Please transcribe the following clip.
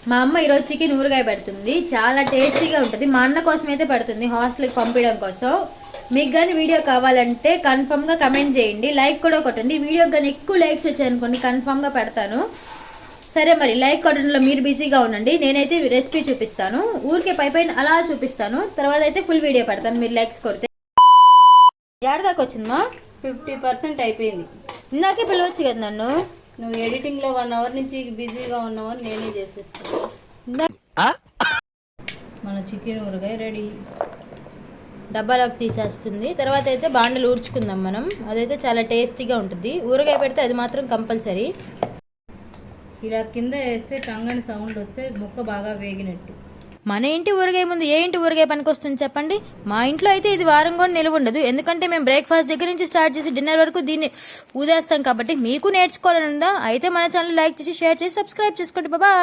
మా అమ్మ ఈరోజు చికెన్ ఊరగాయ పెడుతుంది, చాలా టేస్టీగా ఉంటుంది. మా అన్న కోసం అయితే పెడుతుంది, హాస్టల్కి పంపించడం కోసం. మీకు కానీ వీడియో కావాలంటే కన్ఫర్మ్గా కమెంట్ చేయండి, లైక్ కూడా కొట్టండి. వీడియోకి కానీ ఎక్కువ లైక్స్ వచ్చాయనుకోండి కన్ఫర్మ్గా పెడతాను. సరే మరి లైక్ కొట్టడంలో మీరు బిజీగా ఉండండి, నేనైతే రెసిపీ చూపిస్తాను. ఊరికే పైన అలా చూపిస్తాను, తర్వాత అయితే ఫుల్ వీడియో పెడతాను మీరు లైక్స్ కొడితే. ఏడదాకా వచ్చిందమ్మా? 50% అయిపోయింది. ఇందాకే పిలవచ్చు కదా నన్ను. నువ్వు ఎడిటింగ్లో 1 అవర్ నుంచి బిజీగా ఉన్నావని నేనే చేసేస్తాను. మన చికెన్ ఊరగాయ రెడీ. డబ్బాలోకి తీసేస్తుంది. తర్వాత అయితే బాండలు ఊడ్చుకుందాం మనం. అదైతే చాలా టేస్టీగా ఉంటుంది. ఊరగాయ పెడితే అది మాత్రం కంపల్సరీ. ఇలా కింద వేస్తే టంగని సౌండ్ వస్తే ముక్క బాగా వేగినట్టు. మన ఇంటి ఊరగాయ ముందు ఏ ఇంటి ఊరగాయ పనికొస్తుంది చెప్పండి? మా ఇంట్లో అయితే ఇది వారం కూడా నిలువ ఉండదు, ఎందుకంటే మేము బ్రేక్ఫాస్ట్ దగ్గర నుంచి స్టార్ట్ చేసి డిన్నర్ వరకు దీన్ని ఊదేస్తాం. కాబట్టి మీకు నేర్చుకోవాలని ఉందా? అయితే మన ఛానల్ లైక్ చేసి షేర్ చేసి సబ్స్క్రైబ్ చేసుకోండి. బాయ్.